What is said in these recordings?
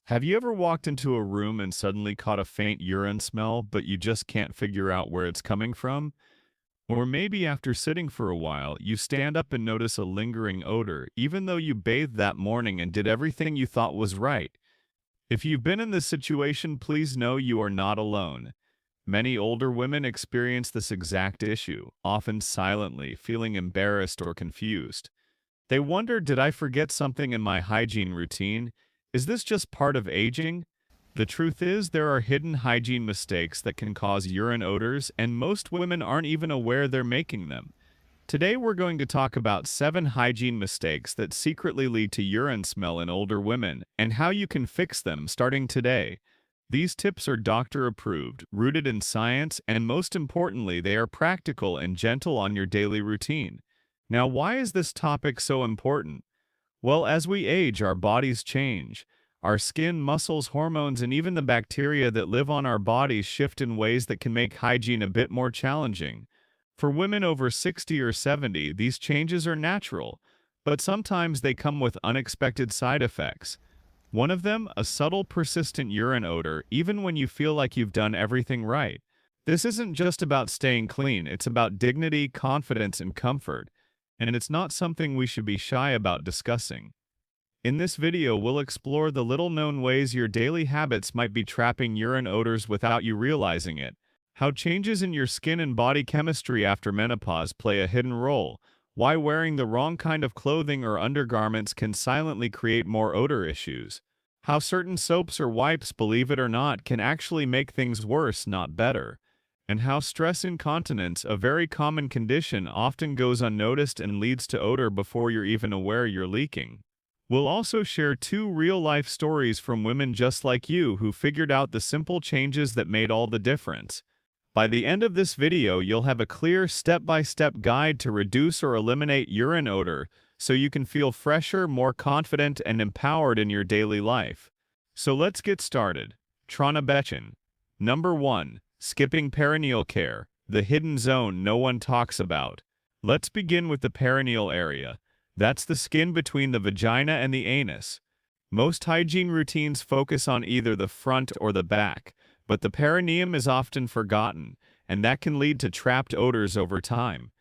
Have you ever walked into a room and suddenly caught a faint urine smell, but you just can't figure out where it's coming from? Or maybe after sitting for a while, you stand up and notice a lingering odor, even though you bathed that morning and did everything you thought was right. If you've been in this situation, please know you are not alone. Many older women experience this exact issue, often silently, feeling embarrassed or confused. They wonder, did I forget something in my hygiene routine? Is this just part of aging? The truth is, there are hidden hygiene mistakes that can cause urine odors, and most women aren't even aware they're making them. Today, we're going to talk about 7 hygiene mistakes that secretly lead to urine smell in older women and how you can fix them starting today. These tips are doctor approved, rooted in science, and most importantly, they are practical and gentle on your daily routine. Now, why is this topic so important? Well, as we age, our bodies change. Our skin, muscles, hormones, and even the bacteria that live on our bodies shift in ways that can make hygiene a bit more challenging. For women over 60 or 70, these changes are natural, but sometimes they come with unexpected side effects. One of them, a subtle, persistent urine odor, even when you feel like you've done everything right. This isn't just about staying clean, it's about dignity, confidence, and comfort. And it's not something we should be shy about discussing. In this video, we'll explore the little-known ways your daily habits might be trapping urine odors without you realizing it, how changes in your skin and body chemistry after menopause play a hidden role, why wearing the wrong kind of clothing or undergarments can silently create more odor issues, how certain soaps or wipes, believe it or not, can actually make things worse, not better, and how stress incontinence, a very common condition, often goes unnoticed and leads to odor before you're even aware you're leaking. We'll also share 2 real-life stories from women just like you who figured out the simple changes that made all the difference. By the end of this video, you'll have a clear step-by-step guide to reduce or eliminate urine odor so you can feel fresher, more confident, and empowered in your daily life. So let's get started. Tranabechin. Number 1. Skipping perineal care, the hidden zone no one talks about. Let's begin with the perineal area. That's the skin between the vagina and the anus. Most hygiene routines focus on either the front or the back, but the perineum is often forgotten, and that can lead to trapped odors over time.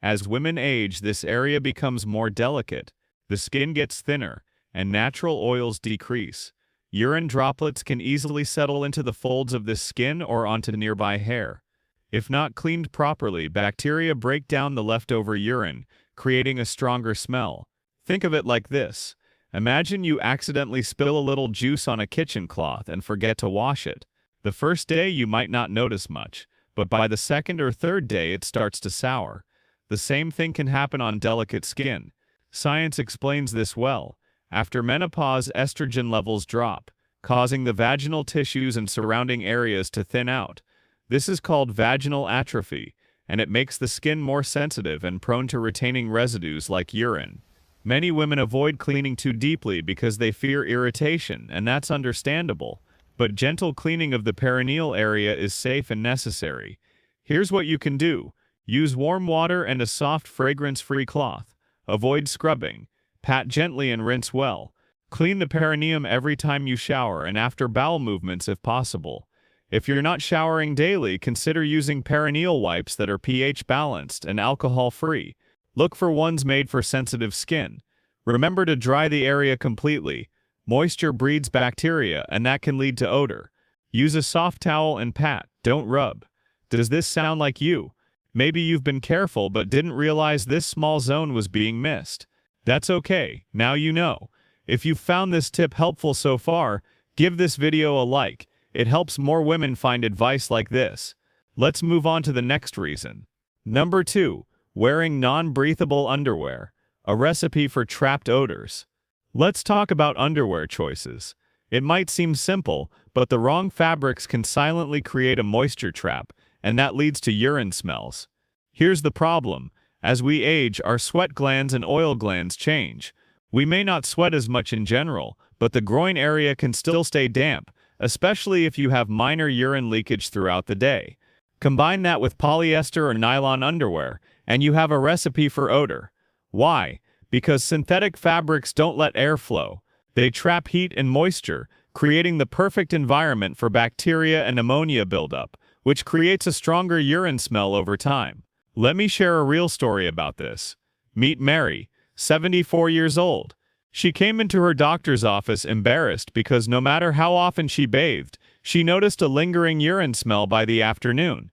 As women age, this area becomes more delicate, the skin gets thinner, and natural oils decrease. Urine droplets can easily settle into the folds of this skin or onto nearby hair. If not cleaned properly, bacteria break down the leftover urine, creating a stronger smell. Think of it like this. Imagine you accidentally spill a little juice on a kitchen cloth and forget to wash it. The first day you might not notice much, but by the second or third day it starts to sour. The same thing can happen on delicate skin. Science explains this well. After menopause, estrogen levels drop, causing the vaginal tissues and surrounding areas to thin out. This is called vaginal atrophy, and it makes the skin more sensitive and prone to retaining residues like urine. Many women avoid cleaning too deeply because they fear irritation, and that's understandable. But gentle cleaning of the perineal area is safe and necessary. Here's what you can do. Use warm water and a soft, fragrance-free cloth. Avoid scrubbing. Pat gently and rinse well. Clean the perineum every time you shower and after bowel movements if possible. If you're not showering daily, consider using perineal wipes that are pH balanced and alcohol-free. Look for ones made for sensitive skin. Remember to dry the area completely. Moisture breeds bacteria, and that can lead to odor. Use a soft towel and pat, don't rub. Does this sound like you? Maybe you've been careful but didn't realize this small zone was being missed. That's okay, now you know. If you found this tip helpful so far, give this video a like. It helps more women find advice like this. Let's move on to the next reason. Number 2. Wearing non-breathable underwear. A recipe for trapped odors. Let's talk about underwear choices. It might seem simple, but the wrong fabrics can silently create a moisture trap, and that leads to urine smells. Here's the problem. As we age, our sweat glands and oil glands change. We may not sweat as much in general, but the groin area can still stay damp, especially if you have minor urine leakage throughout the day. Combine that with polyester or nylon underwear, and you have a recipe for odor. Why? Because synthetic fabrics don't let air flow. They trap heat and moisture, creating the perfect environment for bacteria and ammonia buildup, which creates a stronger urine smell over time. Let me share a real story about this. Meet Mary, 74 years old. She came into her doctor's office embarrassed because no matter how often she bathed, she noticed a lingering urine smell by the afternoon.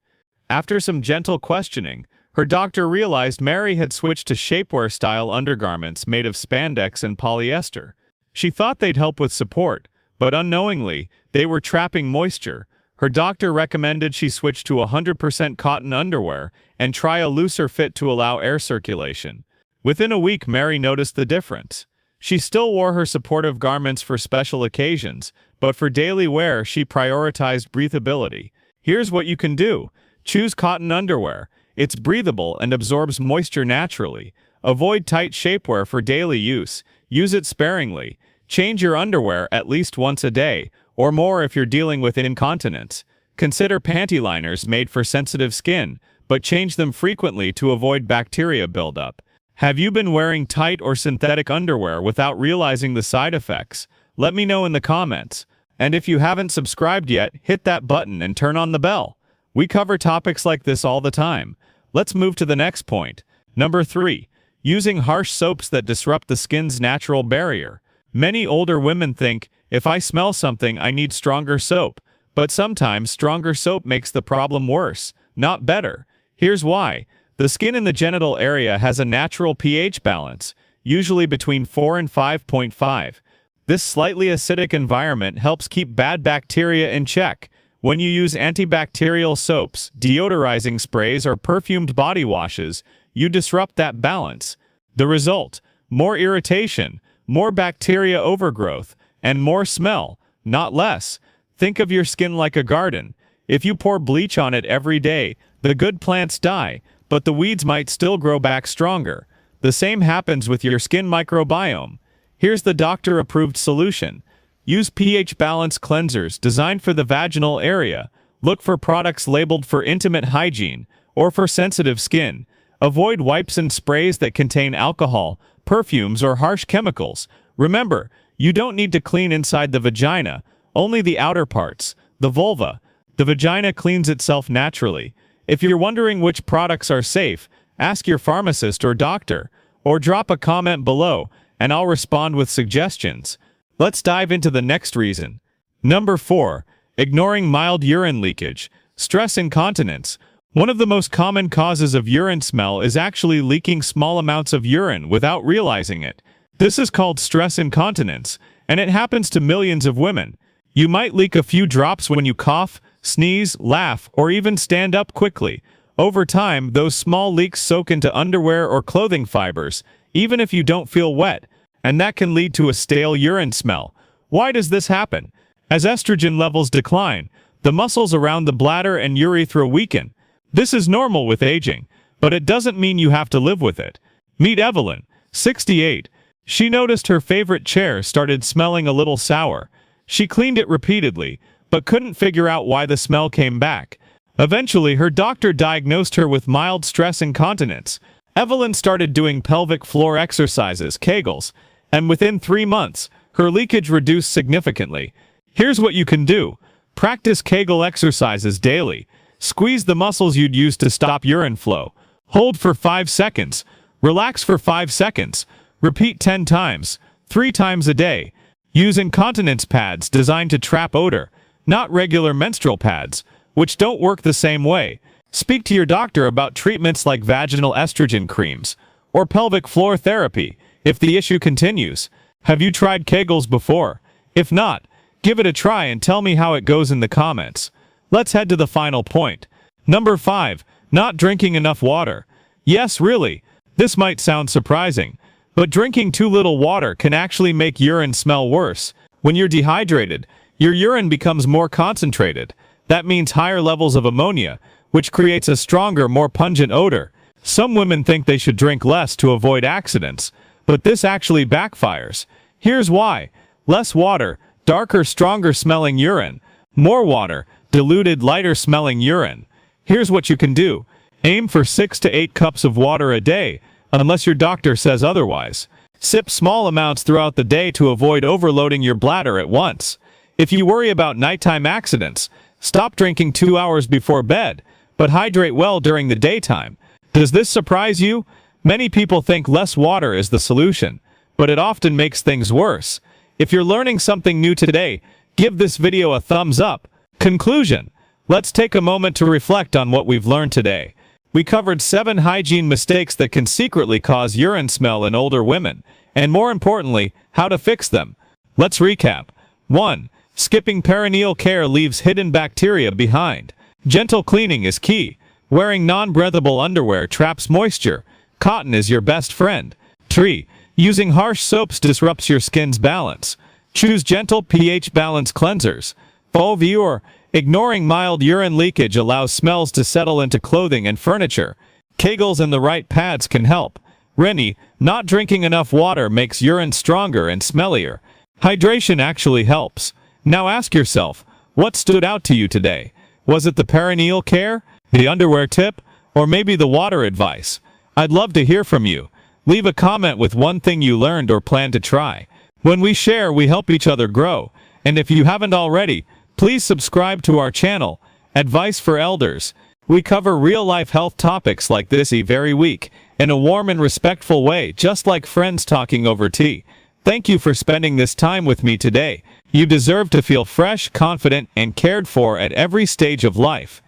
After some gentle questioning, her doctor realized Mary had switched to shapewear-style undergarments made of spandex and polyester. She thought they'd help with support, but unknowingly, they were trapping moisture. Her doctor recommended she switch to 100% cotton underwear and try a looser fit to allow air circulation. Within a week, Mary noticed the difference. She still wore her supportive garments for special occasions, but for daily wear, she prioritized breathability. Here's what you can do. Choose cotton underwear. It's breathable and absorbs moisture naturally. Avoid tight shapewear for daily use. Use it sparingly. Change your underwear at least once a day, or more if you're dealing with incontinence. Consider panty liners made for sensitive skin, but change them frequently to avoid bacteria buildup. Have you been wearing tight or synthetic underwear without realizing the side effects? Let me know in the comments. And if you haven't subscribed yet, hit that button and turn on the bell. We cover topics like this all the time. Let's move to the next point. Number 3. Using harsh soaps that disrupt the skin's natural barrier. Many older women think, if I smell something, I need stronger soap. But sometimes stronger soap makes the problem worse, not better. Here's why. The skin in the genital area has a natural pH balance, usually between 4 and 5.5. This slightly acidic environment helps keep bad bacteria in check. When you use antibacterial soaps, deodorizing sprays, or perfumed body washes, you disrupt that balance. The result: more irritation, more bacteria overgrowth, and more smell, not less. Think of your skin like a garden. If you pour bleach on it every day, the good plants die, but the weeds might still grow back stronger. The same happens with your skin microbiome. Here's the doctor-approved solution. Use pH balance cleansers designed for the vaginal area. Look for products labeled for intimate hygiene or for sensitive skin. Avoid wipes and sprays that contain alcohol, perfumes, or harsh chemicals. Remember, you don't need to clean inside the vagina, only the outer parts, the vulva. The vagina cleans itself naturally. If you're wondering which products are safe, ask your pharmacist or doctor, or drop a comment below, and I'll respond with suggestions. Let's dive into the next reason. Number 4. Ignoring mild urine leakage. Stress incontinence. One of the most common causes of urine smell is actually leaking small amounts of urine without realizing it. This is called stress incontinence, and it happens to millions of women. You might leak a few drops when you cough, sneeze, laugh, or even stand up quickly. Over time, those small leaks soak into underwear or clothing fibers, even if you don't feel wet, and that can lead to a stale urine smell. Why does this happen? As estrogen levels decline, the muscles around the bladder and urethra weaken. This is normal with aging, but it doesn't mean you have to live with it. Meet Evelyn, 68. She noticed her favorite chair started smelling a little sour. She cleaned it repeatedly, but couldn't figure out why the smell came back. Eventually, her doctor diagnosed her with mild stress incontinence. Evelyn started doing pelvic floor exercises, Kegels, and within 3 months, her leakage reduced significantly. Here's what you can do. Practice Kegel exercises daily. Squeeze the muscles you'd use to stop urine flow. Hold for 5 seconds. Relax for 5 seconds. Repeat 10 times, 3 times a day. Use incontinence pads designed to trap odor, not regular menstrual pads, which don't work the same way. Speak to your doctor about treatments like vaginal estrogen creams or pelvic floor therapy if the issue continues. Have you tried Kegels before? If not, give it a try and tell me how it goes in the comments. Let's head to the final point. Number 5. Not drinking enough water. Yes, really. This might sound surprising, but drinking too little water can actually make urine smell worse. When you're dehydrated, your urine becomes more concentrated. That means higher levels of ammonia, which creates a stronger, more pungent odor. Some women think they should drink less to avoid accidents, but this actually backfires. Here's why. Less water, darker, stronger smelling urine. More water, diluted, lighter smelling urine. Here's what you can do. Aim for 6 to 8 cups of water a day, unless your doctor says otherwise. Sip small amounts throughout the day to avoid overloading your bladder at once. If you worry about nighttime accidents, stop drinking 2 hours before bed, but hydrate well during the daytime. Does this surprise you? Many people think less water is the solution, but it often makes things worse. If you're learning something new today, give this video a thumbs up. Conclusion. Let's take a moment to reflect on what we've learned today. We covered 7 hygiene mistakes that can secretly cause urine smell in older women, and more importantly, how to fix them. Let's recap. 1. Skipping perineal care leaves hidden bacteria behind. Gentle cleaning is key. Wearing non-breathable underwear traps moisture. Cotton is your best friend. 3. Using harsh soaps disrupts your skin's balance. Choose gentle pH balance cleansers. 4. Ignoring mild urine leakage allows smells to settle into clothing and furniture. Kegels and the right pads can help. Rennie, not drinking enough water makes urine stronger and smellier. Hydration actually helps. Now ask yourself, what stood out to you today? Was it the perineal care, the underwear tip, or maybe the water advice? I'd love to hear from you. Leave a comment with one thing you learned or plan to try. When we share, we help each other grow. And if you haven't already, please subscribe to our channel, Advice for Elders. We cover real-life health topics like this every week, in a warm and respectful way, just like friends talking over tea. Thank you for spending this time with me today. You deserve to feel fresh, confident, and cared for at every stage of life.